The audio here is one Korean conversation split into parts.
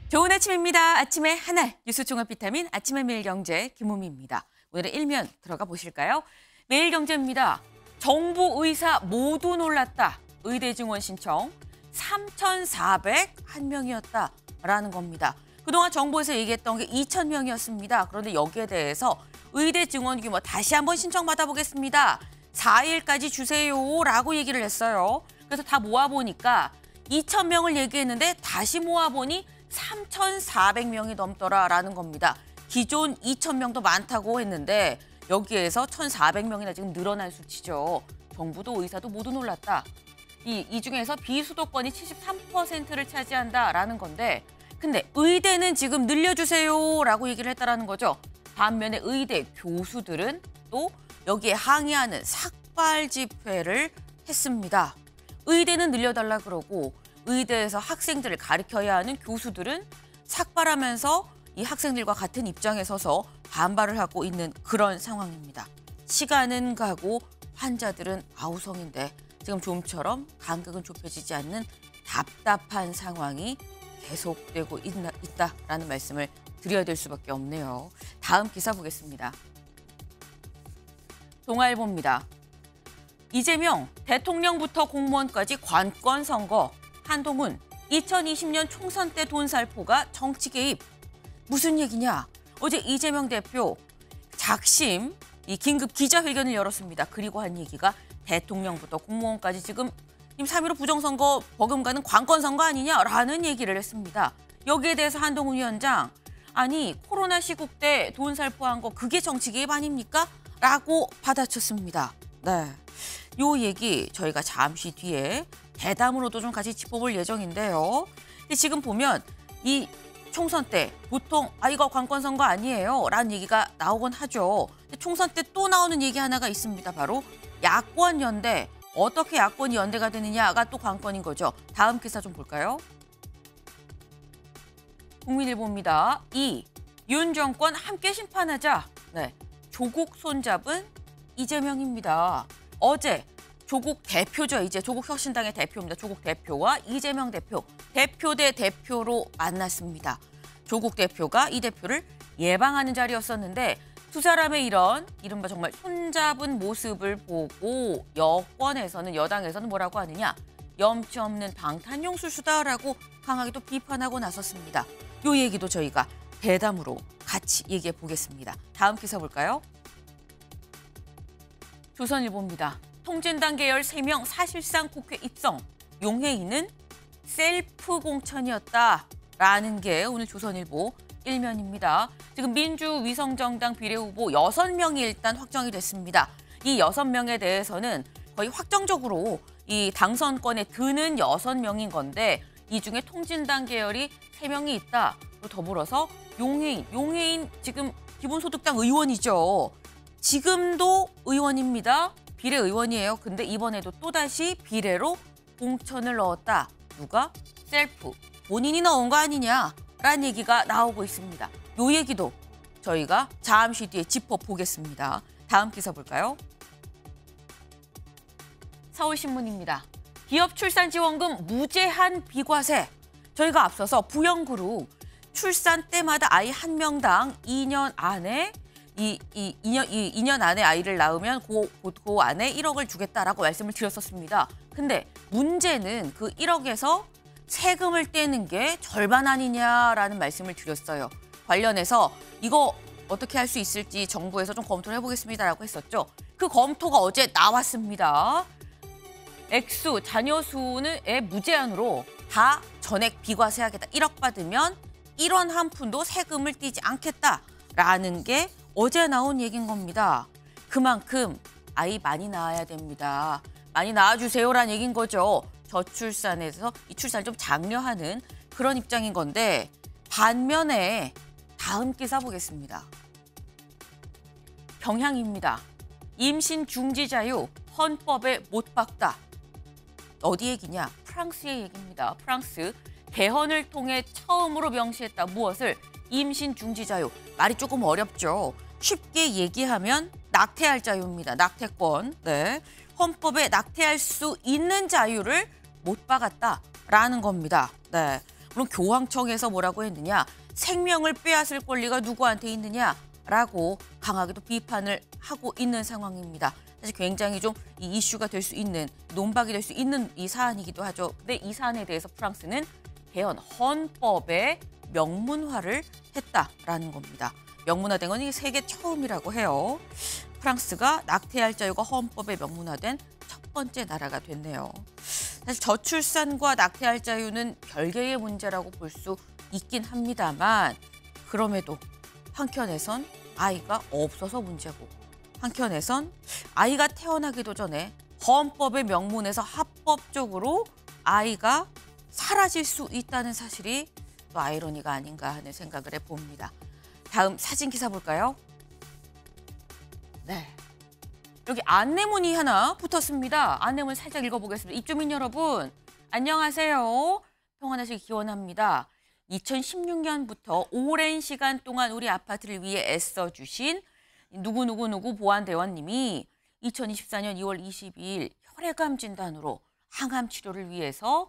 좋은 아침입니다. 아침의 하나 뉴스 종합 비타민 아침의 매일경제 김우미입니다. 오늘의 일면 들어가 보실까요? 매일경제입니다. 정부 의사 모두 놀랐다. 의대 증원 신청 3,401명이었다라는 겁니다. 그동안 정부에서 얘기했던 게 2,000명이었습니다. 그런데 여기에 대해서 의대 증원 규모 다시 한번 신청받아 보겠습니다. 4일까지 주세요라고 얘기를 했어요. 그래서 다 모아보니까 2,000명을 얘기했는데 다시 모아보니 3,400명이 넘더라라는 겁니다. 기존 2,000명도 많다고 했는데 여기에서 1,400명이나 지금 늘어난 수치죠. 정부도 의사도 모두 놀랐다. 이 중에서 비수도권이 73%를 차지한다라는 건데 근데 의대는 지금 늘려주세요라고 얘기를 했다라는 거죠. 반면에 의대 교수들은 또 여기에 항의하는 삭발 집회를 했습니다. 의대는 늘려달라 그러고 의대에서 학생들을 가르쳐야 하는 교수들은 삭발하면서 이 학생들과 같은 입장에 서서 반발을 하고 있는 그런 상황입니다. 시간은 가고 환자들은 아우성인데 지금 좀처럼 간격은 좁혀지지 않는 답답한 상황이 계속되고 있다라는 말씀을 드려야 될 수밖에 없네요. 다음 기사 보겠습니다. 동아일보입니다. 이재명 대통령부터 공무원까지 관건 선거. 한동훈 2020년 총선 때 돈 살포가 정치 개입. 무슨 얘기냐? 어제 이재명 대표 작심 이 긴급 기자회견을 열었습니다. 그리고 한 얘기가 대통령부터 공무원까지 지금 3.15 부정선거 버금가는 관건 선거 아니냐라는 얘기를 했습니다. 여기에 대해서 한동훈 위원장 아니 코로나 시국 때 돈 살포한 거 그게 정치 개입 아닙니까? 라고 받아쳤습니다. 네, 요 얘기 저희가 잠시 뒤에 대담으로도 좀 같이 짚어볼 예정인데요. 근데 지금 보면 이 총선 때 보통 이거 관건 선거 아니에요 라는 얘기가 나오곤 하죠. 근데 총선 때 또 나오는 얘기 하나가 있습니다. 바로 야권 연대. 어떻게 야권이 연대가 되느냐가 또 관건인 거죠. 다음 기사 좀 볼까요? 국민일보입니다. 윤 정권 함께 심판하자. 네, 조국 손잡은 이재명입니다. 어제 조국 대표죠. 이제 조국 혁신당의 대표입니다. 조국 대표와 이재명 대표, 대표 대 대표로 만났습니다. 조국 대표가 이 대표를 예방하는 자리였었는데 두 사람의 이런 이른바 정말 손잡은 모습을 보고 여권에서는 여당에서는 뭐라고 하느냐. 염치 없는 방탄용술수다라고 강하게 또 비판하고 나섰습니다. 이 얘기도 저희가 대담으로 같이 얘기해 보겠습니다. 다음 기사 볼까요? 조선일보입니다. 통진당 계열 3명 사실상 국회 입성, 용해인은 셀프 공천이었다라는 게 오늘 조선일보 일면입니다. 지금 민주위성정당 비례후보 6명이 일단 확정이 됐습니다. 이 6명에 대해서는 거의 확정적으로 이 당선권에 드는 6명인 건데 이 중에 통진당 계열이 3명이 있다. 또 더불어서 용해인 지금 기본소득당 의원이죠. 지금도 의원입니다. 비례의원이에요. 근데 이번에도 또다시 비례로 공천을 넣었다. 누가? 셀프. 본인이 넣은 거 아니냐라는 얘기가 나오고 있습니다. 요 얘기도 저희가 잠시 뒤에 짚어보겠습니다. 다음 기사 볼까요? 서울신문입니다. 기업 출산지원금 무제한 비과세. 저희가 앞서서 부영그룹 출산 때마다 아이 한 명당 2년 안에 2년 안에 아이를 낳으면 그 안에 1억을 주겠다라고 말씀을 드렸었습니다. 근데 문제는 그 1억에서 세금을 떼는 게 절반 아니냐라는 말씀을 드렸어요. 관련해서 이거 어떻게 할 수 있을지 정부에서 좀 검토를 해보겠습니다라고 했었죠. 그 검토가 어제 나왔습니다. 액수, 자녀 수의 무제한으로 다 전액 비과세하겠다. 1억 받으면 1원 한 푼도 세금을 떼지 않겠다라는 게 어제 나온 얘기인 겁니다. 그만큼 아이 많이 낳아야 됩니다. 많이 낳아주세요라는 얘기인 거죠. 저출산에서 이 출산을 좀 장려하는 그런 입장인 건데 반면에 다음 기사 보겠습니다. 경향입니다. 임신 중지 자유 헌법에 못 박다. 어디 얘기냐? 프랑스의 얘기입니다. 프랑스 개헌을 통해 처음으로 명시했다. 무엇을? 임신 중지 자유. 말이 조금 어렵죠. 쉽게 얘기하면 낙태할 자유입니다. 낙태권. 네. 헌법에 낙태할 수 있는 자유를 못 박았다라는 겁니다. 네. 그럼 교황청에서 뭐라고 했느냐? 생명을 빼앗을 권리가 누구한테 있느냐라고 강하게도 비판을 하고 있는 상황입니다. 사실 굉장히 좀 이 이슈가 될 수 있는, 논박이 될 수 있는 이 사안이기도 하죠. 근데 이 사안에 대해서 프랑스는 개헌 헌법에 명문화를 했다라는 겁니다. 명문화된 건 이 세계 처음이라고 해요. 프랑스가 낙태할 자유가 헌법에 명문화된 첫 번째 나라가 됐네요. 사실 저출산과 낙태할 자유는 별개의 문제라고 볼 수 있긴 합니다만 그럼에도 한켠에선 아이가 없어서 문제고 한켠에선 아이가 태어나기도 전에 헌법의 명문에서 합법적으로 아이가 사라질 수 있다는 사실이 또 아이러니가 아닌가 하는 생각을 해봅니다. 다음 사진 기사 볼까요? 네, 여기 안내문이 하나 붙었습니다. 안내문 살짝 읽어보겠습니다. 입주민 여러분, 안녕하세요. 평안하시길 기원합니다. 2016년부터 오랜 시간 동안 우리 아파트를 위해 애써주신 누구누구 보안대원님이 2024년 2월 22일 혈액암 진단으로 항암 치료를 위해서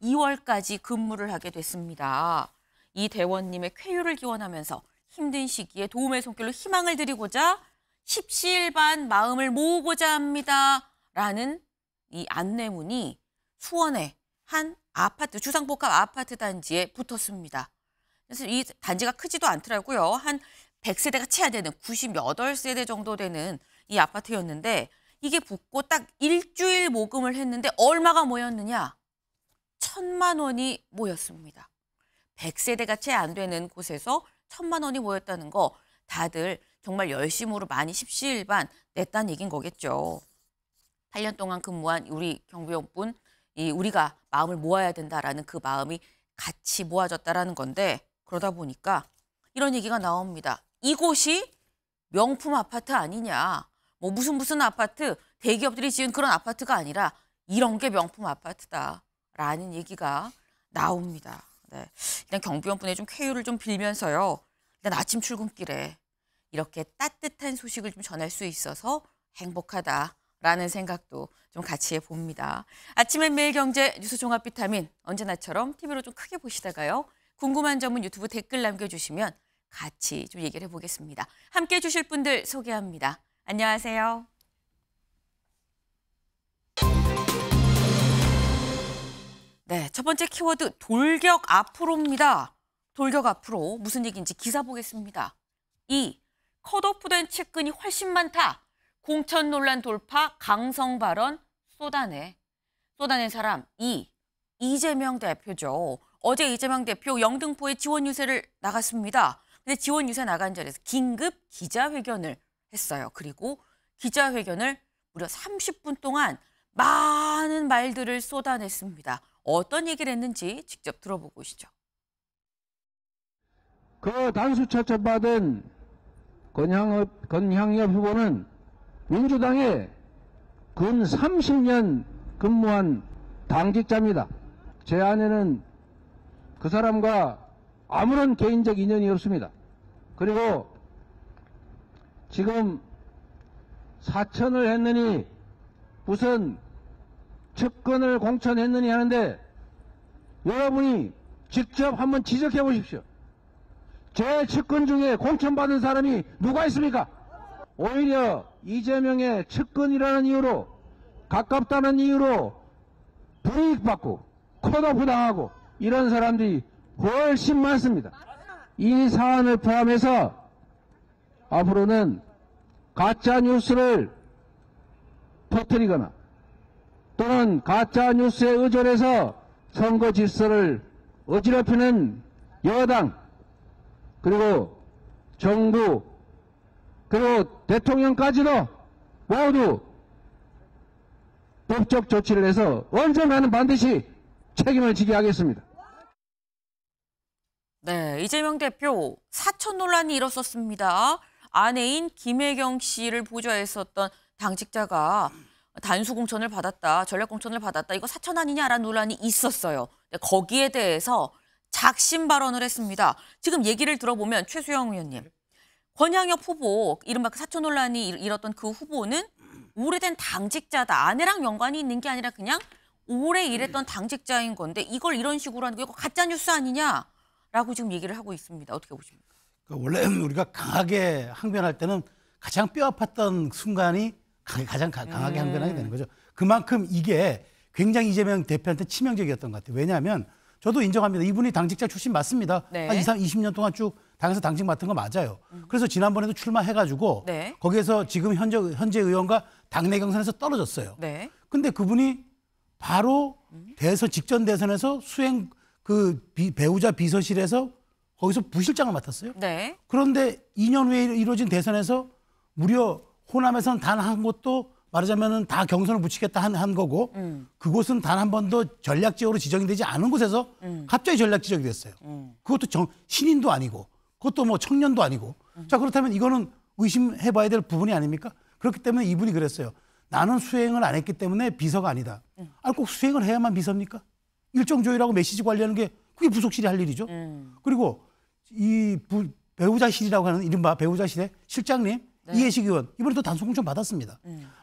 2월까지 근무를 하게 됐습니다. 이 대원님의 쾌유를 기원하면서 힘든 시기에 도움의 손길로 희망을 드리고자 십시일반 마음을 모으고자 합니다. 라는 이 안내문이 수원의 한 아파트, 주상복합 아파트 단지에 붙었습니다. 그래서 이 단지가 크지도 않더라고요. 한 100세대가 채 안 되는 98세대 정도 되는 이 아파트였는데 이게 붙고 딱 일주일 모금을 했는데 얼마가 모였느냐? 1,000만 원이 모였습니다. 100세대가 채 안 되는 곳에서 1,000만 원이 모였다는 거 다들 정말 열심으로 많이 십시일반 냈다는 얘기인 거겠죠. 8년 동안 근무한 우리 경비원분, 우리가 마음을 모아야 된다라는 그 마음이 같이 모아졌다라는 건데 그러다 보니까 이런 얘기가 나옵니다. 이곳이 명품 아파트 아니냐. 뭐 무슨 아파트, 대기업들이 지은 그런 아파트가 아니라 이런 게 명품 아파트다라는 얘기가 나옵니다. 네. 일단 경비원분의 좀 쾌유를 좀 빌면서요. 일단 아침 출근길에 이렇게 따뜻한 소식을 좀 전할 수 있어서 행복하다라는 생각도 좀 같이 해봅니다. 아침엔 매일경제 뉴스 종합 비타민 언제나처럼 TV로 좀 크게 보시다가요. 궁금한 점은 유튜브 댓글 남겨주시면 같이 좀 얘기를 해보겠습니다. 함께해 주실 분들 소개합니다. 안녕하세요. 네, 첫 번째 키워드 돌격 앞으로입니다. 돌격 앞으로 무슨 얘기인지 기사 보겠습니다. 2. 컷오프된 측근이 훨씬 많다. 공천 논란 돌파 강성 발언 쏟아낸 사람 2. 이재명 대표죠. 어제 이재명 대표 영등포에 지원 유세를 나갔습니다. 근데 지원 유세 나간 자리에서 긴급 기자회견을 했어요. 그리고 기자회견을 무려 30분 동안 많은 말들을 쏟아냈습니다. 어떤 얘기를 했는지 직접 들어보고 오시죠. 그 단수 처첩받은 권향엽 후보는 민주당에 근 30년 근무한 당직자입니다. 제 안에는 그 사람과 아무런 개인적 인연이 없습니다. 그리고 지금 사천을 했느니 무슨 측근을 공천했느니 하는데 여러분이 직접 한번 지적해 보십시오. 제 측근 중에 공천받은 사람이 누가 있습니까? 오히려 이재명의 측근이라는 이유로 가깝다는 이유로 불이익받고 컷오프 당하고 이런 사람들이 훨씬 많습니다. 이 사안을 포함해서 앞으로는 가짜 뉴스를 터뜨리거나 또는 가짜 뉴스에 의존해서 선거 질서를 어지럽히는 여당 그리고 정부 그리고 대통령까지도 모두 법적 조치를 해서 언젠가는 반드시 책임을 지게 하겠습니다. 네, 이재명 대표 사천 논란이 일었었습니다. 아내인 김혜경 씨를 보좌했었던 당직자가 단수 공천을 받았다, 전략 공천을 받았다, 이거 사천 아니냐라는 논란이 있었어요. 거기에 대해서 작심 발언을 했습니다. 지금 얘기를 들어보면 최수영 의원님, 권향엽 후보, 이른바 사천 논란이 일었던 그 후보는 오래된 당직자다, 아내랑 연관이 있는 게 아니라 그냥 오래 일했던 당직자인 건데 이걸 이런 식으로 하는 게 이거 가짜 뉴스 아니냐라고 지금 얘기를 하고 있습니다. 어떻게 보십니까? 원래 우리가 강하게 항변할 때는 가장 뼈 아팠던 순간이 가장 강하게 항변하게 되는 거죠. 그만큼 이게 굉장히 이재명 대표한테 치명적이었던 것 같아요. 왜냐하면 저도 인정합니다. 이분이 당직자 출신 맞습니다. 네. 한 20년 동안 쭉 당에서 당직 맡은 거 맞아요. 그래서 지난번에도 출마해가지고 네. 거기에서 지금 현재 의원과 당내 경선에서 떨어졌어요. 네. 근데 그분이 바로 직전 대선에서 수행 배우자 비서실에서 거기서 부실장을 맡았어요. 네. 그런데 2년 후에 이루어진 대선에서 무려 호남에서는 단 한 곳도 말하자면은 다 경선을 붙이겠다 한 거고 그곳은 단 한 번도 전략지역으로 지정이 되지 않은 곳에서 갑자기 전략지역이 됐어요. 그것도 신인도 아니고 그것도 뭐 청년도 아니고 자 그렇다면 이거는 의심해봐야 될 부분이 아닙니까? 그렇기 때문에 이분이 그랬어요. 나는 수행을 안 했기 때문에 비서가 아니다. 아니 꼭 수행을 해야만 비서입니까? 일정 조율하고 메시지 관리하는 게 그게 부속실이 할 일이죠. 그리고 이 배우자실이라고 하는 이른바 배우자실의 실장님 네. 이해식 의원 이번에 또 단속 공천 받았습니다.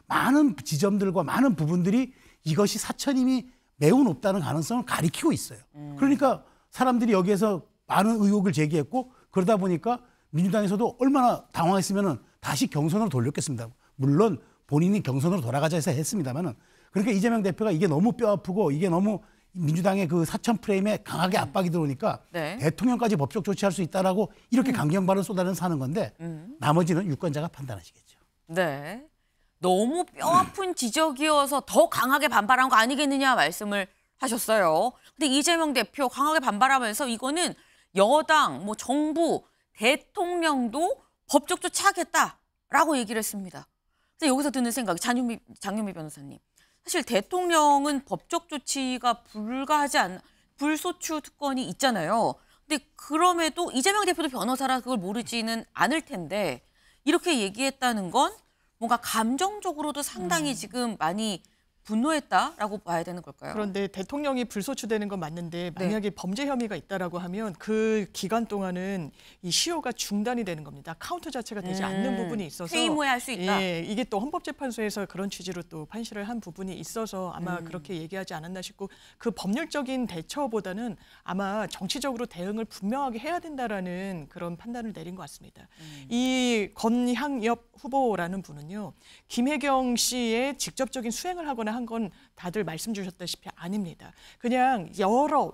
많은 지점들과 많은 부분들이 이것이 사천임이 매우 높다는 가능성을 가리키고 있어요. 그러니까 사람들이 여기에서 많은 의혹을 제기했고 그러다 보니까 민주당에서도 얼마나 당황했으면은 다시 경선으로 돌렸겠습니다. 물론 본인이 경선으로 돌아가자 해서 했습니다만은 그러니까 이재명 대표가 이게 너무 뼈 아프고 이게 너무 민주당의 그 사천 프레임에 강하게 압박이 들어오니까 네. 대통령까지 법적 조치할 수 있다라고 이렇게 강경 발언을 쏟아내서 하는 건데 나머지는 유권자가 판단하시겠죠. 네. 너무 뼈 아픈 지적이어서 더 강하게 반발한 거 아니겠느냐 말씀을 하셨어요. 근데 이재명 대표 강하게 반발하면서 이거는 여당, 뭐 정부, 대통령도 법적 조치하겠다라고 얘기를 했습니다. 근데 여기서 드는 생각이 장윤미 변호사님. 사실 대통령은 법적 조치가 불소추 특권이 있잖아요. 근데 그럼에도 이재명 대표도 변호사라 그걸 모르지는 않을 텐데 이렇게 얘기했다는 건 뭔가 감정적으로도 상당히 지금 많이 분노했다라고 봐야 되는 걸까요? 그런데 대통령이 불소추되는 건 맞는데 만약에 범죄 혐의가 있다라고 하면 그 기간 동안은 이 시효가 중단이 되는 겁니다. 카운트 자체가 되지 않는 부분이 있어서 퇴임 후에 할 수 있다. 예, 이게 또 헌법재판소에서 그런 취지로 또 판시를 한 부분이 있어서 아마 그렇게 얘기하지 않았나 싶고 그 법률적인 대처보다는 아마 정치적으로 대응을 분명하게 해야 된다라는 그런 판단을 내린 것 같습니다. 이 권향엽 후보라는 분은요. 김혜경 씨의 직접적인 수행을 하거나 한 건 다들 말씀 주셨다시피 아닙니다. 그냥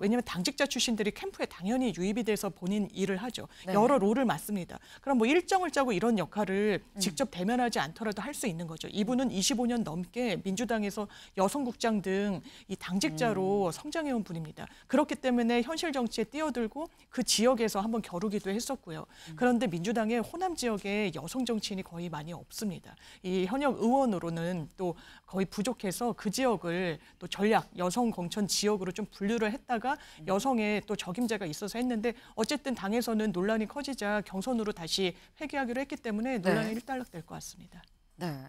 왜냐하면 당직자 출신들이 캠프에 당연히 유입이 돼서 본인 일을 하죠. 네. 여러 롤을 맡습니다. 그럼 뭐 일정을 짜고 이런 역할을 직접 대면하지 않더라도 할 수 있는 거죠. 이분은 25년 넘게 민주당에서 여성국장 등 이 당직자로 성장해온 분입니다. 그렇기 때문에 현실 정치에 뛰어들고 그 지역에서 한번 겨루기도 했었고요. 그런데 민주당의 호남 지역에 여성 정치인이 거의 많이 없습니다. 이 현역 의원으로는 또 거의 부족해서 그 지역을 또 전략 여성 공천 지역으로 좀 분류를 했다가 여성의 또 적임자가 있어서 했는데 어쨌든 당에서는 논란이 커지자 경선으로 다시 회귀하기로 했기 때문에 논란이 일단락될 것 같습니다. 네.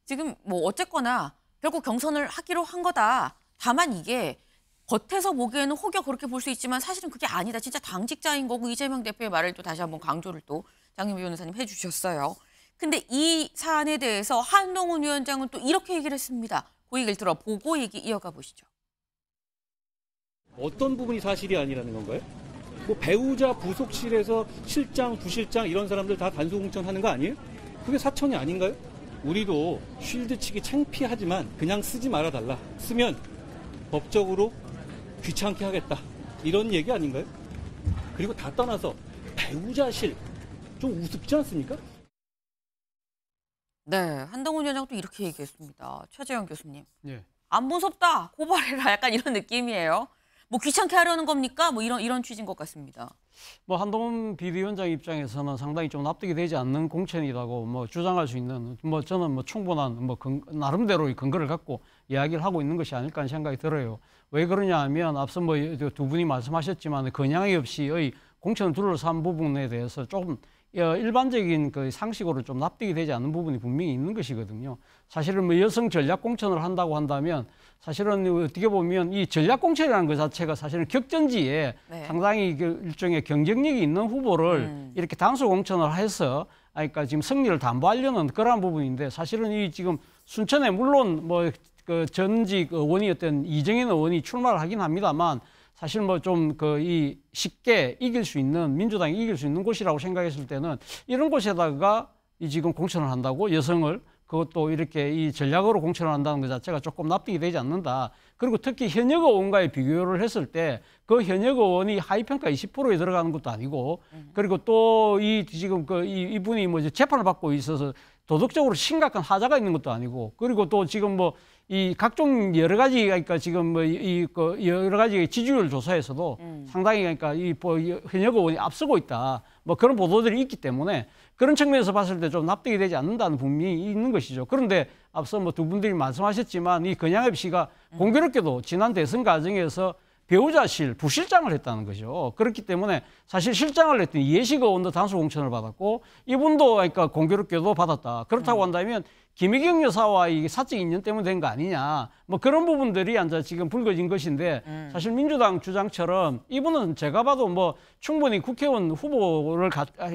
지금 뭐 어쨌거나 결국 경선을 하기로 한 거다. 다만 이게 겉에서 보기에는 혹여 그렇게 볼 수 있지만 사실은 그게 아니다. 진짜 당직자인 거고 이재명 대표의 말을 또 다시 한번 강조를 또 장윤미 변호사님 해주셨어요. 근데 이 사안에 대해서 한동훈 위원장은 또 이렇게 얘기를 했습니다. 그 얘기를 들어보고 얘기 이어가 보시죠. 어떤 부분이 사실이 아니라는 건가요? 뭐 배우자 부속실에서 실장, 부실장 이런 사람들 다 단수 공천하는 거 아니에요? 그게 사천이 아닌가요? 우리도 쉴드 치기 창피하지만 그냥 쓰지 말아달라. 쓰면 법적으로 귀찮게 하겠다. 이런 얘기 아닌가요? 그리고 다 떠나서 배우자실 좀 우습지 않습니까? 네, 한동훈 위원장 또 이렇게 얘기했습니다. 최재형 교수님. 예. 안 무섭다. 고발해라. 약간 이런 느낌이에요. 뭐 귀찮게 하려는 겁니까? 뭐 이런 취지인 것 같습니다. 뭐 한동훈 비대위원장 입장에서는 상당히 좀 납득이 되지 않는 공천이라고 뭐 주장할 수 있는 뭐 저는 뭐 충분한 뭐 나름대로의 근거를 갖고 이야기를 하고 있는 것이 아닐까 하는 생각이 들어요. 왜 그러냐 하면 앞서 뭐 두 분이 말씀하셨지만 건양이 없이의 공천을 둘러싼 부분에 대해서 조금 일반적인 그 상식으로 좀 납득이 되지 않는 부분이 분명히 있는 것이거든요. 사실은 뭐 여성 전략 공천을 한다고 한다면 사실은 어떻게 보면 이 전략 공천이라는 것 자체가 사실은 격전지에 상당히 일종의 경쟁력이 있는 후보를 이렇게 단수 공천을 해서 그러니까 지금 승리를 담보하려는 그러한 부분인데 사실은 이 지금 순천에 물론 뭐 그 전직 의원이었던 이정현 의원이 출마를 하긴 합니다만 사실 뭐 좀 이 쉽게 이길 수 있는 민주당이 이길 수 있는 곳이라고 생각했을 때는 이런 곳에다가 이 지금 공천을 한다고 여성을 그것도 이렇게 이 전략으로 공천을 한다는 것 자체가 조금 납득이 되지 않는다. 그리고 특히 현역 의원과의 비교를 했을 때 그 현역 의원이 하위평가 20%에 들어가는 것도 아니고 그리고 또 이 지금 이분이 뭐 재판을 받고 있어서 도덕적으로 심각한 하자가 있는 것도 아니고 그리고 또 지금 뭐 이 각종 여러 가지 그러니까 지금 뭐 여러 가지 지지율 조사에서도 상당히 그러니까 이 현역 의원이 앞서고 있다. 뭐 그런 보도들이 있기 때문에 그런 측면에서 봤을 때 좀 납득이 되지 않는다는 부분이 있는 것이죠. 그런데 앞서 뭐 두 분들이 말씀하셨지만 이 권양엽 씨가 공교롭게도 지난 대선 과정에서 배우자실 부실장을 했다는 거죠. 그렇기 때문에 사실 실장을 했더니 이해식 의원도 단수 공천을 받았고 이분도 그러니까 공교롭게도 받았다. 그렇다고 한다면 김혜경 여사와 이 사적 인연 때문에 된 거 아니냐. 뭐 그런 부분들이 이제 지금 불거진 것인데 사실 민주당 주장처럼 이분은 제가 봐도 뭐 충분히 국회의원 후보를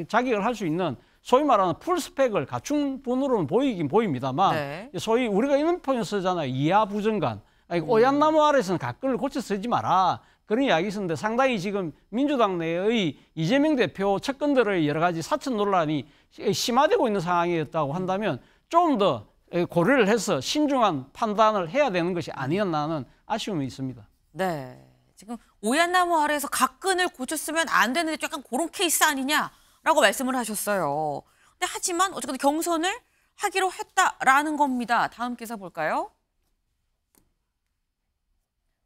자격을 할 수 있는 소위 말하는 풀스펙을 갖춘 분으로는 보이긴 보입니다만 네. 소위 우리가 이런 표현 쓰잖아요. 이하 부정간. 오얏나무 아래서는 가끈을 고쳐 쓰지 마라. 그런 이야기 있었는데 상당히 지금 민주당 내의 이재명 대표 측근들의 여러 가지 사천 논란이 심화되고 있는 상황이었다고 한다면 좀 더 고려를 해서 신중한 판단을 해야 되는 것이 아니었나 하는 아쉬움이 있습니다. 네. 지금 오얏나무 아래에서 각근을 고쳤으면 안 되는데 약간 그런 케이스 아니냐라고 말씀을 하셨어요. 근데 하지만 어쨌든 경선을 하기로 했다라는 겁니다. 다음 기사 볼까요?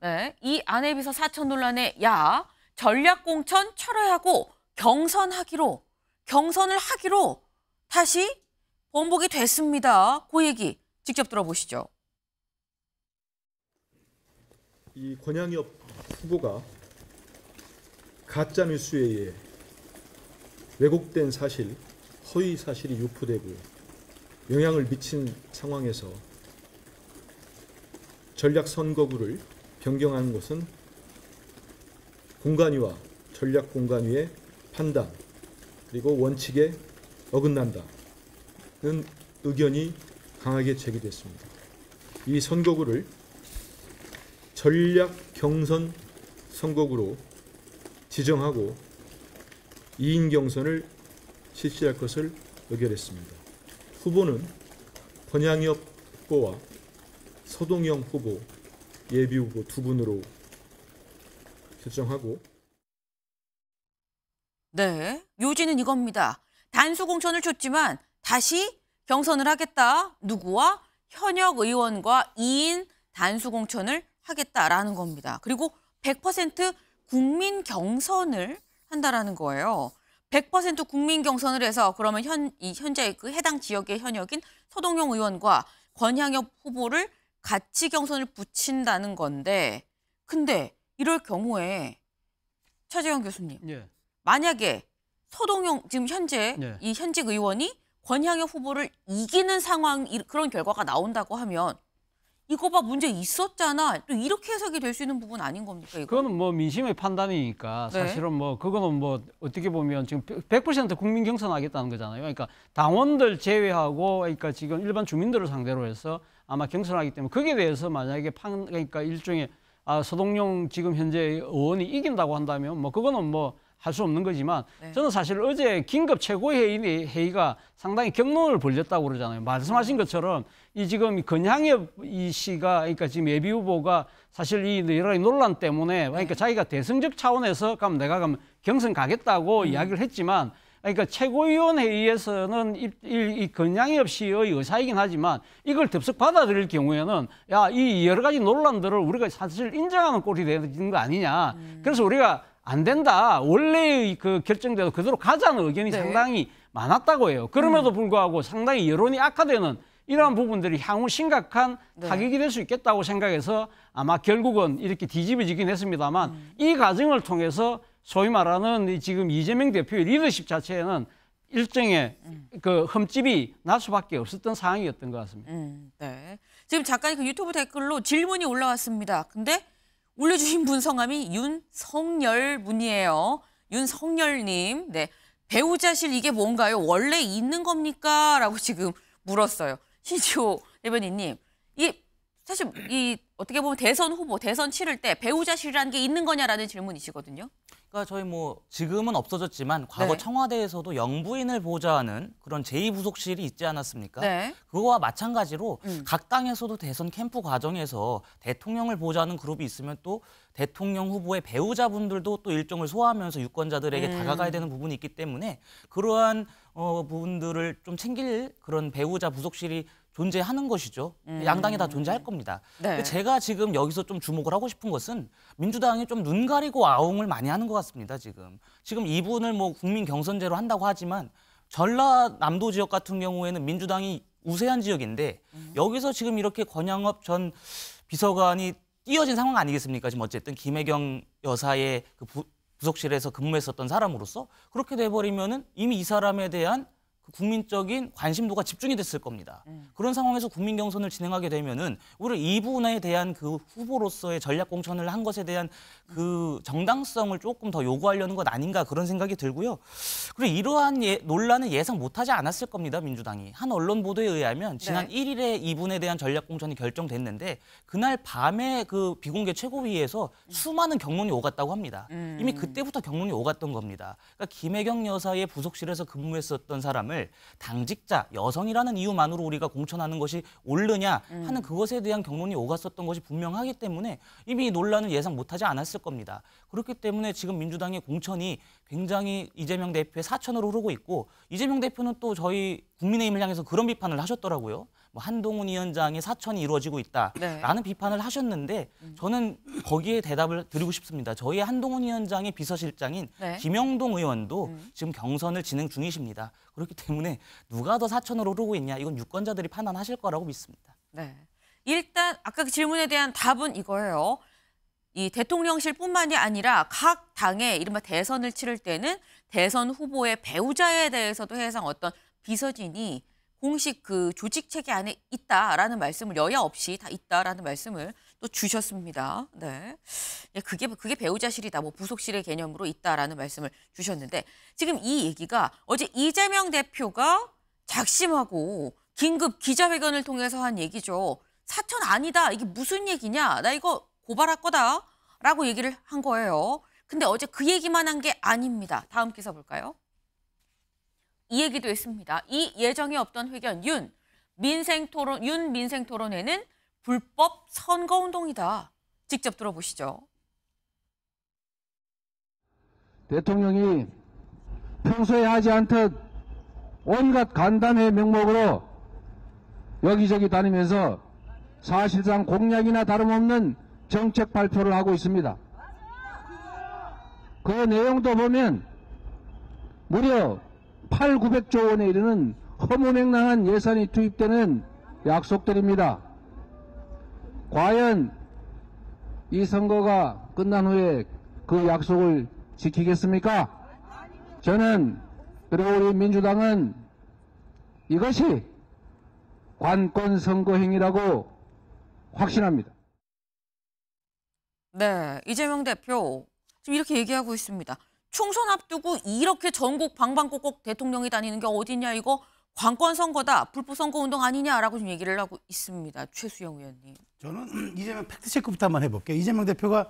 네, 이 아내 비서 사천 논란에 야 전략공천 철회하고 경선을 하기로 다시 번복이 됐습니다. 그 얘기 직접 들어보시죠. 이 권양엽 후보가 가짜 뉴스에 의해 왜곡된 사실, 허위 사실이 유포되고 영향을 미친 상황에서 전략 선거구를 변경하는 것은 공관위와 전략 공관위의 판단 그리고 원칙에 어긋난다는 의견이 강하게 제기됐습니다. 이 선거구를 전략 경선 선거구로 지정하고 2인 경선을 실시할 것을 의결했습니다. 후보는 권양엽 후보와 서동영 후보, 예비 후보 두 분으로 결정하고 네, 요지는 이겁니다. 단수 공천을 줬지만 다시 경선을 하겠다. 누구와? 현역 의원과 2인 단수 공천을 하겠다라는 겁니다. 그리고 100% 국민 경선을 한다라는 거예요. 100% 국민 경선을 해서 그러면 현재 그 해당 지역의 현역인 서동영 의원과 권양엽 후보를 같이 경선을 붙인다는 건데 근데 이럴 경우에 차재현 교수님 예. 만약에 서동영 지금 현재 네. 이 현직 의원이 권양엽 후보를 이기는 상황 그런 결과가 나온다고 하면 이거 봐 문제 있었잖아. 또 이렇게 해석이 될 수 있는 부분 아닌 겁니까? 이거? 그거는 뭐 민심의 판단이니까 네. 사실은 뭐 그거는 뭐 어떻게 보면 지금 100% 국민 경선하겠다는 거잖아요. 그러니까 당원들 제외하고 그러니까 지금 일반 주민들을 상대로 해서 아마 경선하기 때문에 거기에 대해서 만약에 그러니까 일종의 서동영 지금 현재 의원이 이긴다고 한다면 뭐 그거는 뭐 할 수 없는 거지만 네. 저는 사실 어제 긴급 최고회의가 상당히 격론을 벌였다고 그러잖아요. 말씀하신 것처럼 이 지금 권양엽 이 씨가 그러니까 지금 예비 후보가 사실 이 여러 가지 논란 때문에 그러니까 자기가 대승적 차원에서 그럼 내가 그럼 경선 가겠다고 이야기를 했지만 그러니까 최고위원회의에서는 이 권양엽 씨의 의사이긴 하지만 이걸 덥석 받아들일 경우에는 야, 이 여러 가지 논란들을 우리가 사실 인정하는 꼴이 되는 거 아니냐. 그래서 우리가 안 된다. 원래의 그 결정대로 그대로 가자는 의견이 네. 상당히 많았다고 해요. 그럼에도 불구하고 상당히 여론이 악화되는 이러한 부분들이 향후 심각한 타격이 될 수 있겠다고 생각해서 아마 결국은 이렇게 뒤집어지긴 했습니다만 이 과정을 통해서 소위 말하는 지금 이재명 대표의 리더십 자체에는 일정의 그 흠집이 날 수밖에 없었던 상황이었던 것 같습니다. 네. 지금 잠깐 그 유튜브 댓글로 질문이 올라왔습니다. 근데 올려주신 분 성함이 윤성열 분이에요. 윤성열님. 네. 배우자실 이게 뭔가요? 원래 있는 겁니까? 라고 지금 물었어요. 신지호 대변인님. 이 사실 이 어떻게 보면 대선 후보, 대선 치를 때 배우자실이라는 게 있는 거냐라는 질문이시거든요. 그러니까 저희 뭐 지금은 없어졌지만 과거 네. 청와대에서도 영부인을 보좌하는 그런 제2부속실이 있지 않았습니까? 네. 그거와 마찬가지로 각 당에서도 대선 캠프 과정에서 대통령을 보좌하는 그룹이 있으면 또 대통령 후보의 배우자분들도 또 일정을 소화하면서 유권자들에게 다가가야 되는 부분이 있기 때문에 그러한 부분들을 좀 챙길 그런 배우자 부속실이 존재하는 것이죠. 양당이 다 존재할 겁니다. 네. 제가 지금 여기서 좀 주목을 하고 싶은 것은 민주당이 좀 눈 가리고 아웅을 많이 하는 것 같습니다. 지금 이분을 뭐 국민 경선제로 한다고 하지만 전라남도 지역 같은 경우에는 민주당이 우세한 지역인데 여기서 지금 이렇게 권양업 전 비서관이 띄어진 상황 아니겠습니까? 지금 어쨌든 김혜경 여사의 그 부속실에서 근무했었던 사람으로서 그렇게 돼버리면은 이미 이 사람에 대한 국민적인 관심도가 집중이 됐을 겁니다. 그런 상황에서 국민 경선을 진행하게 되면은 오히려 이분에 대한 그 후보로서의 전략 공천을 한 것에 대한 그 정당성을 조금 더 요구하려는 것 아닌가 그런 생각이 들고요. 그리고 이러한 논란을 예상 못하지 않았을 겁니다. 민주당이. 한 언론 보도에 의하면 지난 1일에 이분에 대한 전략 공천이 결정됐는데 그날 밤에 그 비공개 최고위에서 수많은 경론이 오갔다고 합니다. 이미 그때부터 경론이 오갔던 겁니다. 그러니까 김혜경 여사의 부속실에서 근무했었던 사람을 당직자, 여성이라는 이유만으로 우리가 공천하는 것이 옳느냐 하는 그것에 대한 경론이 오갔었던 것이 분명하기 때문에 이미 이 논란을 예상 못하지 않았을 겁니다. 그렇기 때문에 지금 민주당의 공천이 굉장히 이재명 대표의 사천으로 흐르고 있고 이재명 대표는 또 저희 국민의힘을 향해서 그런 비판을 하셨더라고요. 뭐 한동훈 위원장의 사천이 이루어지고 있다라는 비판을 하셨는데 저는 거기에 대답을 드리고 싶습니다. 저희 한동훈 위원장의 비서실장인 김영동 의원도 지금 경선을 진행 중이십니다. 그렇기 때문에 누가 더 사천으로 흐르고 있냐 이건 유권자들이 판단하실 거라고 믿습니다. 네. 일단 아까 그 질문에 대한 답은 이거예요. 이 대통령실뿐만이 아니라 각 당의 이른바 대선을 치를 때는 대선 후보의 배우자에 대해서도 해상 어떤 비서진이 공식 그 조직 체계 안에 있다라는 말씀을 여야 없이 다 있다라는 말씀을 또 주셨습니다. 네, 그게 배우자실이다, 뭐 부속실의 개념으로 있다라는 말씀을 주셨는데 지금 이 얘기가 어제 이재명 대표가 작심하고 긴급 기자회견을 통해서 한 얘기죠. 사천 아니다. 이게 무슨 얘기냐? 나 이거 고발할 거다라고 얘기를 한 거예요. 근데 어제 그 얘기만 한 게 아닙니다. 다음 기사 볼까요? 이 얘기도 했습니다. 이 예정에 없던 회견 윤 민생토론회는 불법 선거운동이다. 직접 들어보시죠. 대통령이 평소에 하지 않듯 온갖 간담회 명목으로 여기저기 다니면서 사실상 공약이나 다름없는 정책 발표를 하고 있습니다. 그 내용도 보면 무려 900조 원에 이르는 허무맹랑한 예산이 투입되는 약속들입니다. 과연 이 선거가 끝난 후에 그 약속을 지키겠습니까? 저는 그리고 우리 민주당은 이것이 관권 선거 행위라고 확신합니다. 네, 이재명 대표 지금 이렇게 얘기하고 있습니다. 총선 앞두고 이렇게 전국 방방곡곡 대통령이 다니는 게 어디냐, 이거 관권 선거다, 불법 선거 운동 아니냐라고 지금 얘기를 하고 있습니다. 최수영 의원님. 저는 이재명 팩트체크부터 한번 해볼게요. 이재명 대표가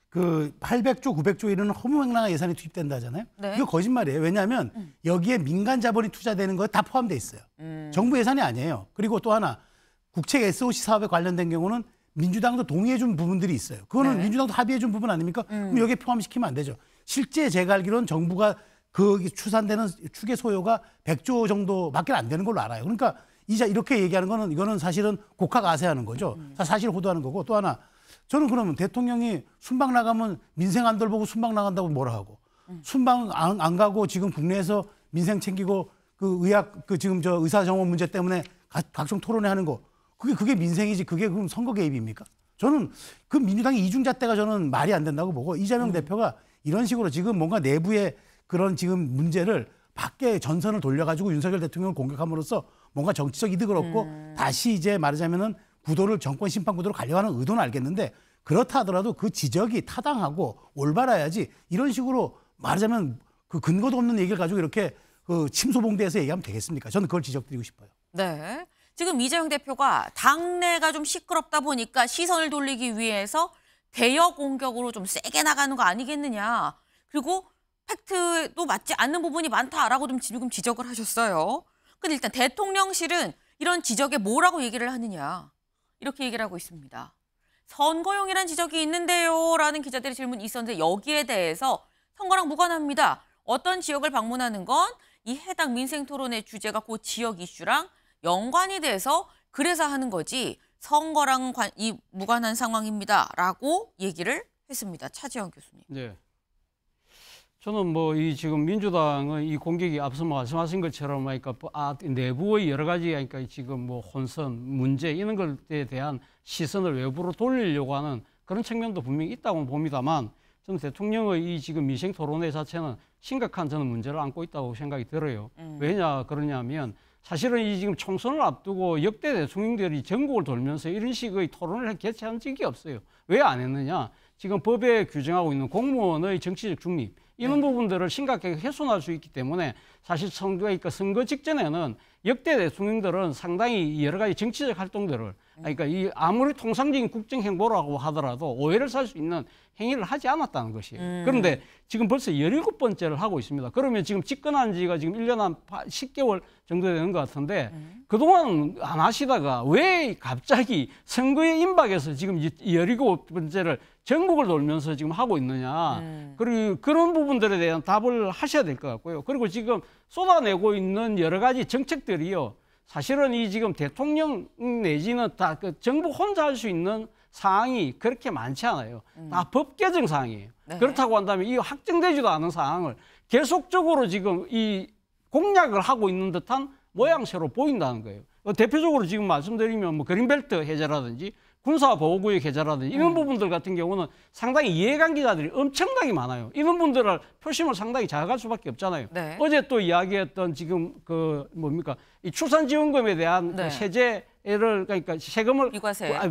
그 800조, 900조 이르는 허무맹랑한 예산이 투입된다 하잖아요. 네. 이거 거짓말이에요. 왜냐하면 여기에 민간 자본이 투자되는 거 다 포함돼 있어요. 정부 예산이 아니에요. 그리고 또 하나 국책 SOC 사업에 관련된 경우는 민주당도 동의해 준 부분들이 있어요. 그거는 네. 민주당도 합의해 준 부분 아닙니까? 그럼 여기에 포함시키면 안 되죠. 실제 제가 알기로는 정부가 그 추산되는 추계 소요가 100조 정도밖에 안 되는 걸로 알아요. 그러니까 이렇게 얘기하는 거는 이거는 사실은 곡하가세하는 거죠. 사실 호도하는 거고. 또 하나 저는 그러면 대통령이 순방 나가면 민생 안 돌보고 순방 나간다고 뭐라 하고 순방 안 가고 지금 국내에서 민생 챙기고 그 의학 그 지금 저 의사 정원 문제 때문에 각종 토론회 하는 거 그게 민생이지 그게 그럼 선거 개입입니까? 저는 그 민주당의 이중잣대가 저는 말이 안 된다고 보고 이재명 대표가 이런 식으로 지금 뭔가 내부의 그런 지금 문제를 밖에 전선을 돌려가지고 윤석열 대통령을 공격함으로써 뭔가 정치적 이득을 얻고 다시 이제 말하자면은 구도를 정권 심판 구도로 가려고 하는 의도는 알겠는데 그렇다 하더라도 그 지적이 타당하고 올바라야지 이런 식으로 말하자면 그 근거도 없는 얘기를 가지고 이렇게 그 침소봉대에서 얘기하면 되겠습니까? 저는 그걸 지적드리고 싶어요. 네. 지금 이재명 대표가 당내가 좀 시끄럽다 보니까 시선을 돌리기 위해서 대여 공격으로 좀 세게 나가는 거 아니겠느냐. 그리고 팩트도 맞지 않는 부분이 많다라고 좀 지금 지적을 하셨어요. 근데 일단 대통령실은 이런 지적에 뭐라고 얘기를 하느냐. 이렇게 얘기를 하고 있습니다. 선거용이란 지적이 있는데요. 라는 기자들의 질문이 있었는데 여기에 대해서 선거랑 무관합니다. 어떤 지역을 방문하는 건 이 해당 민생토론의 주제가 그 지역 이슈랑 연관이 돼서 그래서 하는 거지 선거랑 무관한 상황입니다라고 얘기를 했습니다. 차지원 교수님. 네. 저는 뭐 이 지금 민주당의 이 공격이 앞서 말씀하신 것처럼 그러니까 내부의 여러 가지 그러니까 지금 뭐 혼선, 문제 이런 것에 대한 시선을 외부로 돌리려고 하는 그런 측면도 분명히 있다고 봅니다만 저는 대통령의 이 지금 민생 토론회 자체는 심각한 저는 문제를 안고 있다고 생각이 들어요. 왜냐 그러냐면 사실은 이 지금 총선을 앞두고 역대 대통령들이 전국을 돌면서 이런 식의 토론을 개최한 적이 없어요. 왜 안 했느냐? 지금 법에 규정하고 있는 공무원의 정치적 중립 이런 부분들을 심각하게 훼손할 수 있기 때문에 사실 선거 직전에는 역대 대통령들은 상당히 여러 가지 정치적 활동들을 그러니까 이 아무리 통상적인 국정 행보라고 하더라도 오해를 살 수 있는 행위를 하지 않았다는 것이에요. 그런데 지금 벌써 17번째를 하고 있습니다. 그러면 지금 집권한 지가 지금 1년 한 10개월 정도 되는 것 같은데 그동안 안 하시다가 왜 갑자기 선거에 임박해서 지금 17번째를 전국을 돌면서 지금 하고 있느냐. 그리고 그런 부분들에 대한 답을 하셔야 될 것 같고요. 그리고 지금 쏟아내고 있는 여러 가지 정책들이요. 사실은 이 지금 대통령 내지는 다 그 정부 혼자 할 수 있는 사항이 그렇게 많지 않아요. 다 법 개정 사항이에요. 네. 그렇다고 한다면 이 확정되지도 않은 사항을 계속적으로 지금 이 공약을 하고 있는 듯한 모양새로 보인다는 거예요. 대표적으로 지금 말씀드리면 뭐 그린벨트 해제라든지 군사보호구역 해제라든지 이런 부분들 같은 경우는 상당히 이해관계자들이 엄청나게 많아요. 이런 분들을 표심을 상당히 자극할 수밖에 없잖아요. 네. 어제 또 이야기했던 지금 이 출산지원금에 대한 네. 그 세제를 그러니까 세금을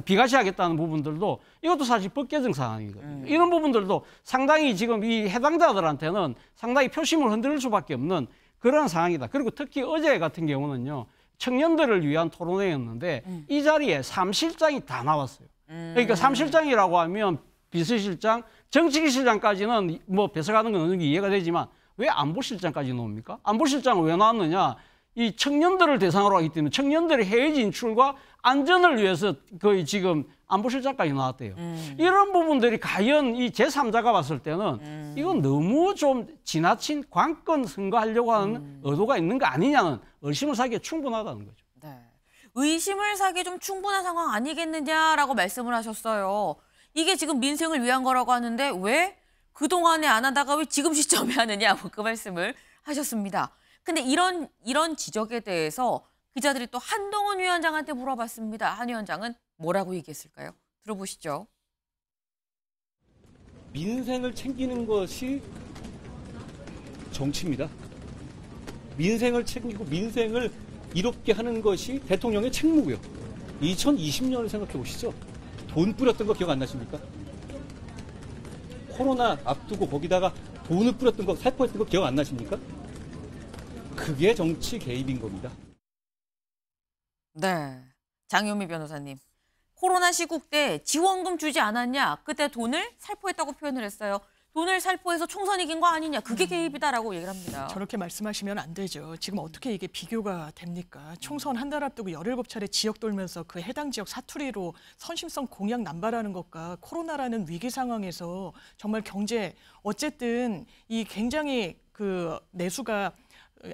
비과세하겠다는 부분들도 이것도 사실 법 개정 사항이거든요. 이런 부분들도 상당히 지금 이 해당자들한테는 상당히 표심을 흔들 수밖에 없는 그런 상황이다. 그리고 특히 어제 같은 경우는요. 청년들을 위한 토론회였는데 이 자리에 3실장이 다 나왔어요. 그러니까 3실장이라고 하면 비서실장, 정치실장까지는 뭐 배석하는 건 어느 정도 이해가 되지만 왜 안보실장까지 나옵니까? 안보실장은 왜 나왔느냐? 이 청년들을 대상으로 하기 때문에 청년들의 해외 진출과 안전을 위해서 거의 지금 안보실장까지 나왔대요. 이런 부분들이 과연 이 제3자가 봤을 때는 이건 너무 좀 지나친 관건 선거하려고 하는 의도가 있는 거 아니냐는 의심을 사기에 충분하다는 거죠. 네. 의심을 사기에 좀 충분한 상황 아니겠느냐라고 말씀을 하셨어요. 이게 지금 민생을 위한 거라고 하는데 왜 그동안에 안 하다가 왜 지금 시점에 하느냐 그 말씀을 하셨습니다. 근데 이런 지적에 대해서 기자들이 또 한동훈 위원장한테 물어봤습니다. 한 위원장은 뭐라고 얘기했을까요? 들어보시죠. 민생을 챙기는 것이 정치입니다. 민생을 챙기고 민생을 이롭게 하는 것이 대통령의 책무고요. 2020년을 생각해 보시죠. 돈 뿌렸던 거 기억 안 나십니까? 코로나 앞두고 거기다가 돈을 뿌렸던 거, 살포했던 거 기억 안 나십니까? 그게 정치 개입인 겁니다. 네, 장효미 변호사님. 코로나 시국 때 지원금 주지 않았냐? 그때 돈을 살포했다고 표현을 했어요. 돈을 살포해서 총선 이긴 거 아니냐? 그게 개입이다라고 얘기를 합니다. 저렇게 말씀하시면 안 되죠. 지금 어떻게 이게 비교가 됩니까? 총선 한 달 앞두고 17차례 지역 돌면서 그 해당 지역 사투리로 선심성 공약 남발하는 것과 코로나라는 위기 상황에서 정말 경제 어쨌든 이 굉장히 그 내수가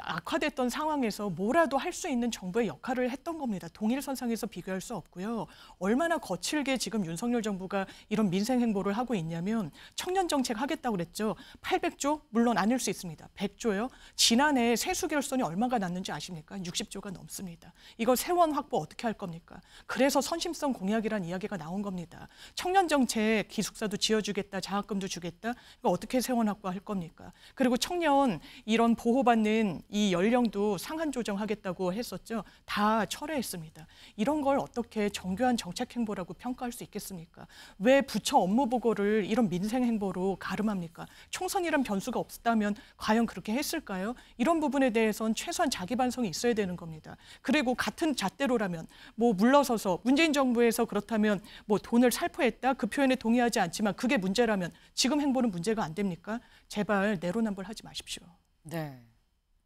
악화됐던 상황에서 뭐라도 할 수 있는 정부의 역할을 했던 겁니다. 동일선상에서 비교할 수 없고요. 얼마나 거칠게 지금 윤석열 정부가 이런 민생 행보를 하고 있냐면 청년 정책 하겠다고 그랬죠. 800조? 물론 아닐 수 있습니다. 100조요. 지난해 세수 결손이 얼마가 났는지 아십니까? 60조가 넘습니다. 이거 세원 확보 어떻게 할 겁니까? 그래서 선심성 공약이란 이야기가 나온 겁니다. 청년 정책 기숙사도 지어주겠다, 장학금도 주겠다. 이거 어떻게 세원 확보할 겁니까? 그리고 청년 이런 보호받는 있는 이 연령도 상한 조정하겠다고 했었죠. 다 철회했습니다. 이런 걸 어떻게 정교한 정책 행보라고 평가할 수 있겠습니까? 왜 부처 업무 보고를 이런 민생 행보로 가름합니까? 총선이란 변수가 없다면 과연 그렇게 했을까요? 이런 부분에 대해서는 최소한 자기 반성이 있어야 되는 겁니다. 그리고 같은 잣대로라면 뭐 물러서서 문재인 정부에서 그렇다면 뭐 돈을 살포했다 그 표현에 동의하지 않지만 그게 문제라면 지금 행보는 문제가 안 됩니까? 제발 내로남불하지 마십시오. 네.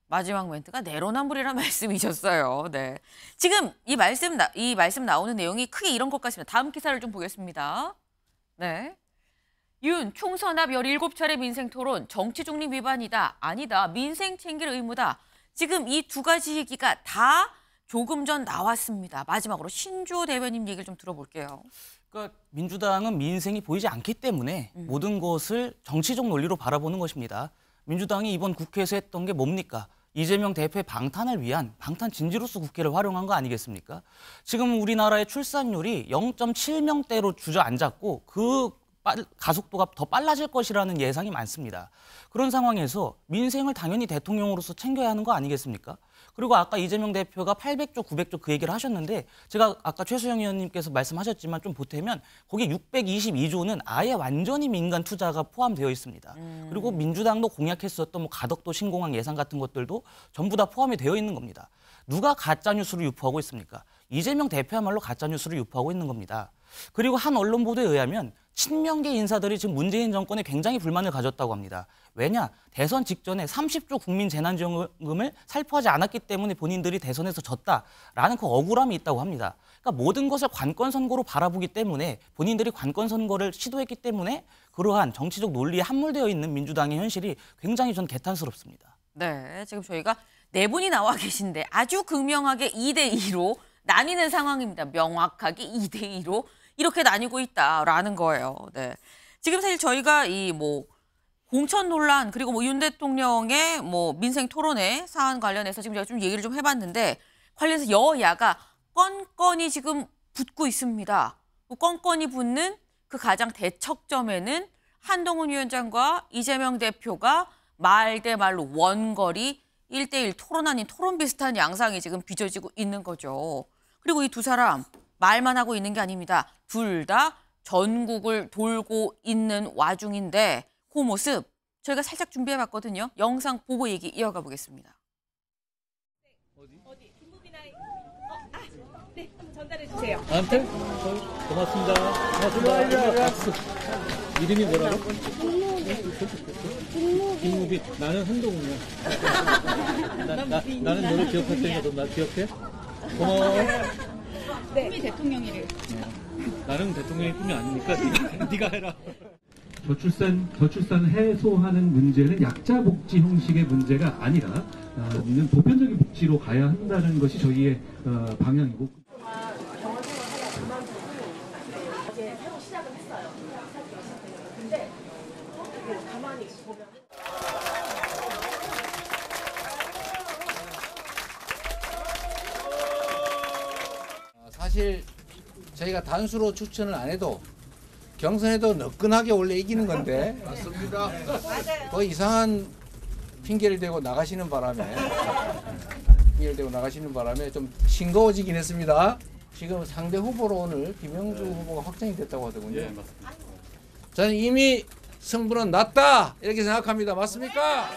마지막 멘트가 내로남불이라는 말씀이셨어요. 네. 지금 이 말씀 나오는 내용이 크게 이런 것 같습니다. 다음 기사를 좀 보겠습니다. 네. 윤 총선 앞 17차례 민생 토론 정치 중립 위반이다. 아니다. 민생 챙길 의무다. 지금 이 두 가지 얘기가 다 조금 전 나왔습니다. 마지막으로 신주호 대변인 얘기를 좀 들어볼게요. 그러니까 민주당은 민생이 보이지 않기 때문에 모든 것을 정치적 논리로 바라보는 것입니다. 민주당이 이번 국회에서 했던 게 뭡니까? 이재명 대표의 방탄을 위한 방탄 진지로서 국회를 활용한 거 아니겠습니까? 지금 우리나라의 출산율이 0.7명대로 주저앉았고 그 가속도가 더 빨라질 것이라는 예상이 많습니다. 그런 상황에서 민생을 당연히 대통령으로서 챙겨야 하는 거 아니겠습니까? 그리고 아까 이재명 대표가 800조, 900조 그 얘기를 하셨는데 제가 아까 최수영 의원님께서 말씀하셨지만 좀 보태면 거기 622조는 아예 완전히 민간 투자가 포함되어 있습니다. 그리고 민주당도 공약했었던 뭐 가덕도 신공항 예산 같은 것들도 전부 다 포함이 되어 있는 겁니다. 누가 가짜뉴스를 유포하고 있습니까? 이재명 대표야말로 가짜뉴스를 유포하고 있는 겁니다. 그리고 한 언론 보도에 의하면 친명계 인사들이 지금 문재인 정권에 굉장히 불만을 가졌다고 합니다. 왜냐? 대선 직전에 30조 국민재난지원금을 살포하지 않았기 때문에 본인들이 대선에서 졌다라는 그 억울함이 있다고 합니다. 그러니까 모든 것을 관건 선거로 바라보기 때문에 본인들이 관건 선거를 시도했기 때문에 그러한 정치적 논리에 함몰되어 있는 민주당의 현실이 굉장히 전 개탄스럽습니다. 네, 지금 저희가 네 분이 나와 계신데 아주 극명하게 2대2로 나뉘는 상황입니다. 명확하게 2대2로 이렇게 나뉘고 있다라는 거예요. 네. 지금 사실 저희가 이 뭐 공천 논란 그리고 뭐 윤 대통령의 뭐 민생 토론회 사안 관련해서 지금 제가 좀 얘기를 좀 해봤는데 관련해서 여야가 건건이 지금 붙고 있습니다. 건건이 붙는 그 가장 대척점에는 한동훈 위원장과 이재명 대표가 말 대 말로 원거리 1대1 토론 아닌 토론 비슷한 양상이 지금 빚어지고 있는 거죠. 그리고 이 두 사람 말만 하고 있는 게 아닙니다. 둘 다 전국을 돌고 있는 와중인데 그 모습 저희가 살짝 준비해봤거든요. 영상 보고 얘기 이어가 보겠습니다. 어디? 김부빈아. 네, 한번 전달해 주세요. 나한테? 고맙습니다. 고맙습니다. 이름이 뭐라고? 김무빈. 나는 한동훈이야. 나는 너를 기억할 테니까 너 나 기억해? 고마워. 네. 꿈이 대통령이래요. 나는 대통령의 꿈이 아니니까 네가 해라. 저출산 해소하는 문제는 약자 복지 형식의 문제가 아니라 보편적인 복지로 가야 한다는 것이 저희의 방향이고. 사실 저희가 단수로 추천을 안 해도 경선에도 너끈하게 원래 이기는 건데 맞습니다. 더 이상한 핑계를 대고 나가시는 바람에 좀 싱거워지긴 했습니다. 지금 상대 후보로 오늘 김영주 후보가 확정이 됐다고 하더군요. 네, 맞습니다. 저는 이미 승부는 났다 이렇게 생각합니다. 맞습니까?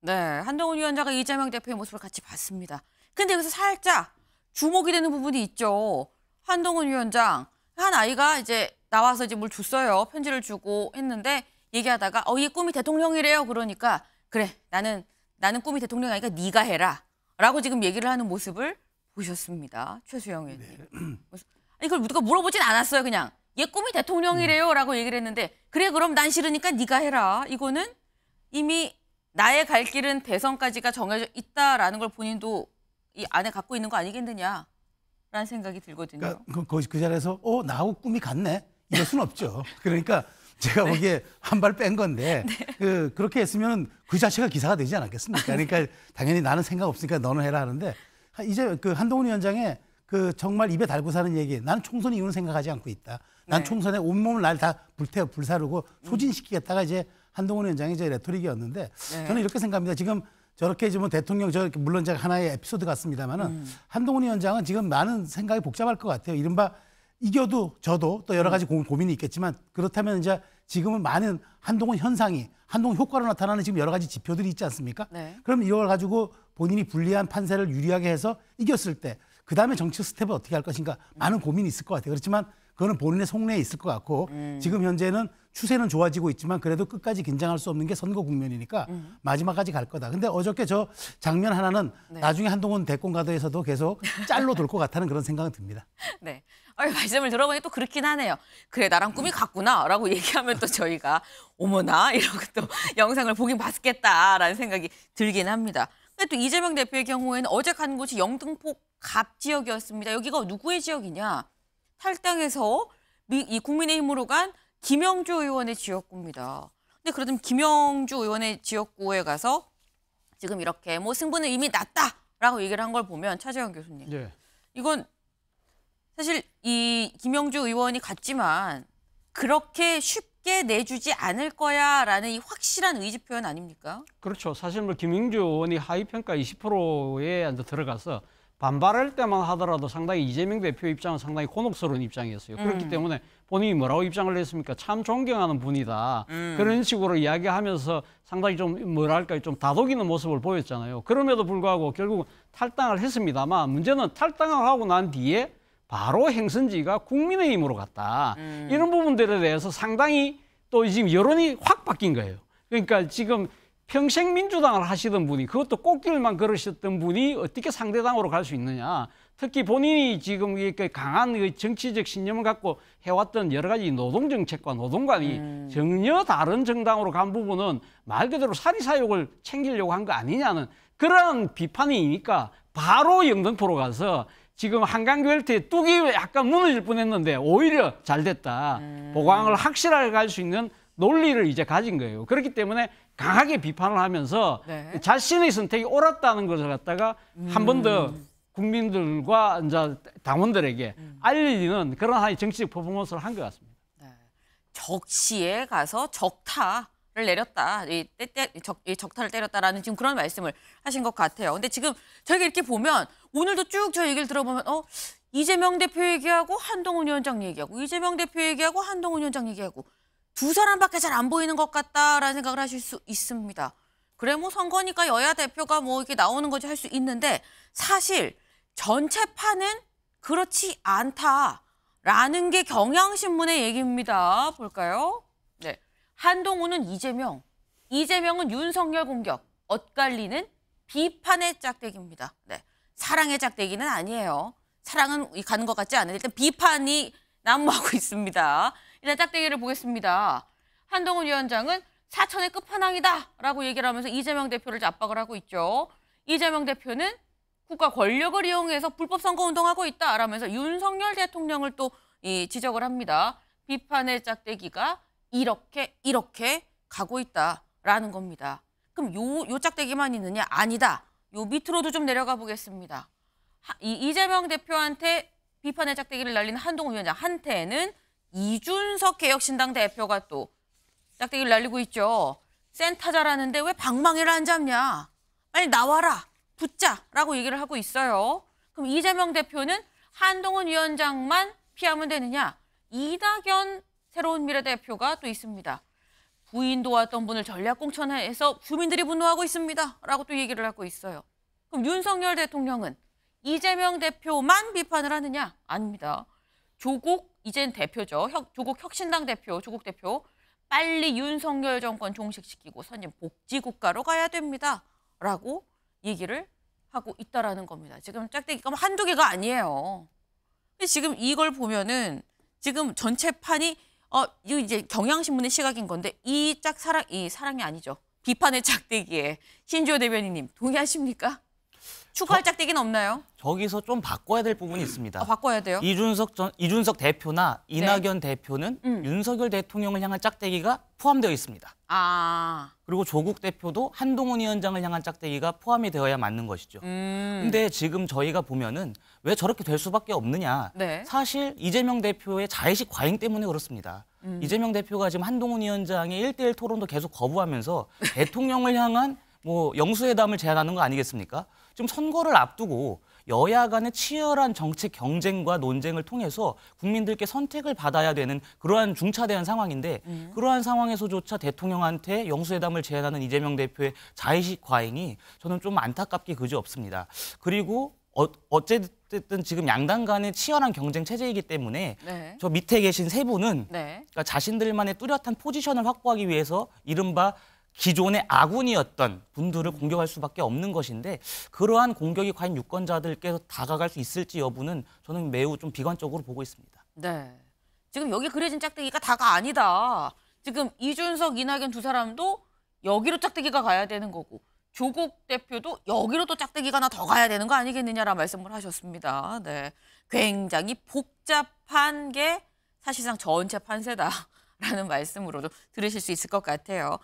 네, 한동훈 위원장과 이재명 대표의 모습을 같이 봤습니다. 근데 여기서 살짝 주목이 되는 부분이 있죠. 한동훈 위원장, 한 아이가 이제 나와서 이제 뭘 줬어요. 편지를 주고 했는데 얘기하다가 얘 꿈이 대통령이래요. 그러니까 그래, 나는 꿈이 대통령이 아니니까 네가 해라. 라고 지금 얘기를 하는 모습을 보셨습니다. 최수영 의원님. 이걸 누가 물어보진 않았어요. 그냥 얘 꿈이 대통령이래요. 라고 얘기를 했는데 그래, 그럼 난 싫으니까 네가 해라. 이거는 이미 나의 갈 길은 대선까지가 정해져 있다라는 걸 본인도 이 안에 갖고 있는 거 아니겠느냐라는 생각이 들거든요. 그러니까 그 자리에서 나하고 꿈이 같네 이럴 수는 없죠. 그러니까 제가 보기에 한 발 뺀 건데 네. 그렇게 했으면 그 자체가 기사가 되지 않았겠습니까? 그러니까 당연히 나는 생각 없으니까 너는 해라 하는데 이제 그 한동훈 위원장의 그 정말 입에 달고 사는 얘기, 나는 총선 이유는 생각하지 않고 있다. 난 네. 총선에 온몸을 날 다 불사르고 소진시키겠다가 이제 한동훈 위원장의 이제 레토릭이었는데 네. 저는 이렇게 생각합니다. 지금 저렇게 지금 대통령 물론 제가 하나의 에피소드 같습니다만은 한동훈 위원장은 지금 많은 생각이 복잡할 것 같아요. 이른바 이겨도 저도 또 여러 가지 고민이 있겠지만 그렇다면 이제 지금은 많은 한동훈 현상이 한동훈 효과로 나타나는 지금 여러 가지 지표들이 있지 않습니까? 네. 그럼 이걸 가지고 본인이 불리한 판세를 유리하게 해서 이겼을 때 그다음에 정치 스텝을 어떻게 할 것인가 많은 고민이 있을 것 같아요. 그렇지만 그거는 본인의 속내에 있을 것 같고 지금 현재는 추세는 좋아지고 있지만 그래도 끝까지 긴장할 수 없는 게 선거 국면이니까 마지막까지 갈 거다. 근데 어저께 저 장면 하나는 네. 나중에 한동훈 대권가도에서도 계속 짤로 돌 것 같다는 그런 생각은 듭니다. 네. 말씀을 들어보니 또 그렇긴 하네요. 그래 나랑 꿈이 같구나라고 얘기하면 또 저희가 어머나 이러고 또 영상을 보긴 봤겠다라는 생각이 들긴 합니다. 근데 또 이재명 대표의 경우에는 어제 간 곳이 영등포 갑 지역이었습니다. 여기가 누구의 지역이냐? 탈당해서 이 국민의힘으로 간 김영주 의원의 지역구입니다. 근데 그러면 김영주 의원의 지역구에 가서 지금 이렇게 뭐 승부는 이미 났다라고 얘기를 한 걸 보면 차재현 교수님. 예. 이건 사실 이 김영주 의원이 갔지만 그렇게 쉽게 내주지 않을 거야라는 이 확실한 의지 표현 아닙니까? 그렇죠. 사실 뭐 김영주 의원이 하위평가 20%에 들어가서 반발할 때만 하더라도 상당히 이재명 대표 입장은 상당히 곤혹스러운 입장이었어요. 그렇기 때문에 본인이 뭐라고 입장을 냈습니까? 참 존경하는 분이다. 그런 식으로 이야기하면서 상당히 좀 뭐랄까 좀 다독이는 모습을 보였잖아요. 그럼에도 불구하고 결국 탈당을 했습니다만 문제는 탈당을 하고 난 뒤에 바로 행선지가 국민의힘으로 갔다. 이런 부분들에 대해서 상당히 또 지금 여론이 확 바뀐 거예요. 그러니까 지금 평생 민주당을 하시던 분이 그것도 꽃길만 걸으셨던 분이 어떻게 상대당으로 갈 수 있느냐. 특히 본인이 지금 이렇게 강한 정치적 신념을 갖고 해왔던 여러 가지 노동정책과 노동관이 전혀 다른 정당으로 간 부분은 말 그대로 사리사욕을 챙기려고 한 거 아니냐는 그런 비판이니까 바로 영등포로 가서 지금 한강교회에 뚝이 약간 무너질 뻔했는데 오히려 잘 됐다. 보강을 확실하게 갈 수 있는 논리를 이제 가진 거예요. 그렇기 때문에 강하게 비판을 하면서 네. 자신의 선택이 옳았다는 것을 갖다가 한 번 더 국민들과 이제 당원들에게 알리는 그런 하나의 정치적 퍼포먼스를 한 것 같습니다. 네. 적시에 가서 적타를 내렸다. 이 적타를 때렸다라는 지금 그런 말씀을 하신 것 같아요. 근데 지금 저희가 이렇게 보면 오늘도 쭉 저 얘기를 들어보면 이재명 대표 얘기하고 한동훈 위원장 얘기하고 이재명 대표 얘기하고 한동훈 위원장 얘기하고 두 사람밖에 잘 안 보이는 것 같다라는 생각을 하실 수 있습니다. 그래 뭐 선거니까 여야 대표가 뭐 이렇게 나오는 거지 할 수 있는데 사실 전체판은 그렇지 않다라는 게 경향신문의 얘기입니다. 볼까요? 네, 한동훈은 이재명, 이재명은 윤석열 공격, 엇갈리는 비판의 짝대기입니다. 네, 사랑의 짝대기는 아니에요. 사랑은 가는 것 같지 않은데 일단 비판이 난무하고 있습니다. 일단 짝대기를 보겠습니다. 한동훈 위원장은 사천의 끝판왕이다라고 얘기를 하면서 이재명 대표를 압박을 하고 있죠. 이재명 대표는 국가 권력을 이용해서 불법 선거운동하고 있다라면서 윤석열 대통령을 또 지적을 합니다. 비판의 짝대기가 이렇게 가고 있다라는 겁니다. 그럼 요 짝대기만 있느냐? 아니다. 요 밑으로도 좀 내려가 보겠습니다. 이재명 대표한테 비판의 짝대기를 날리는 한동훈 위원장한테는 이준석 개혁신당 대표가 또 짝대기를 날리고 있죠. 센타자라는데 왜 방망이를 안 잡냐? 빨리 나와라. 붙자라고 얘기를 하고 있어요. 그럼 이재명 대표는 한동훈 위원장만 피하면 되느냐? 이낙연 새로운 미래 대표가 또 있습니다. 부인 도왔던 분을 전략공천해서 주민들이 분노하고 있습니다. 라고 또 얘기를 하고 있어요. 그럼 윤석열 대통령은 이재명 대표만 비판을 하느냐? 아닙니다. 조국 이젠 대표죠. 조국 혁신당 대표, 조국 대표. 빨리 윤석열 정권 종식시키고 선진 복지국가로 가야 됩니다. 라고 얘기를 하고 있다라는 겁니다. 지금 짝대기가 한두 개가 아니에요. 지금 이걸 보면은 지금 전체 판이 이거 이제 경향신문의 시각인 건데 이 사랑이 아니죠. 비판의 짝대기에 신주호 대변인님 동의하십니까? 추가할 짝대기는 없나요? 저기서 좀 바꿔야 될 부분이 있습니다. 바꿔야 돼요? 이준석 대표나 이낙연 대표는 윤석열 대통령을 향한 짝대기가 포함되어 있습니다. 그리고 조국 대표도 한동훈 위원장을 향한 짝대기가 포함이 되어야 맞는 것이죠. 근데 지금 저희가 보면은 왜 저렇게 될 수밖에 없느냐. 네. 사실 이재명 대표의 자의식 과잉 때문에 그렇습니다. 이재명 대표가 지금 한동훈 위원장의 1대1 토론도 계속 거부하면서 대통령을 향한 뭐 영수회담을 제안하는 거 아니겠습니까? 지금 선거를 앞두고 여야 간의 치열한 정책 경쟁과 논쟁을 통해서 국민들께 선택을 받아야 되는 그러한 중차대한 상황인데 그러한 상황에서조차 대통령한테 영수회담을 제안하는 이재명 대표의 자의식 과잉이 저는 좀 안타깝게 그지없습니다. 그리고 어쨌든 지금 양당 간의 치열한 경쟁 체제이기 때문에 네. 저 밑에 계신 세 분은 네. 그러니까 자신들만의 뚜렷한 포지션을 확보하기 위해서 이른바 기존의 아군이었던 분들을 공격할 수밖에 없는 것인데 그러한 공격이 과연 유권자들께서 다가갈 수 있을지 여부는 저는 매우 좀 비관적으로 보고 있습니다. 네. 지금 여기 그려진 짝대기가 다가 아니다. 지금 이준석, 이낙연 두 사람도 여기로 짝대기가 가야 되는 거고 조국 대표도 여기로 또 짝대기가 하나 더 가야 되는 거 아니겠느냐라 말씀을 하셨습니다. 네. 굉장히 복잡한 게 사실상 전체 판세다라는 말씀으로도 들으실 수 있을 것 같아요.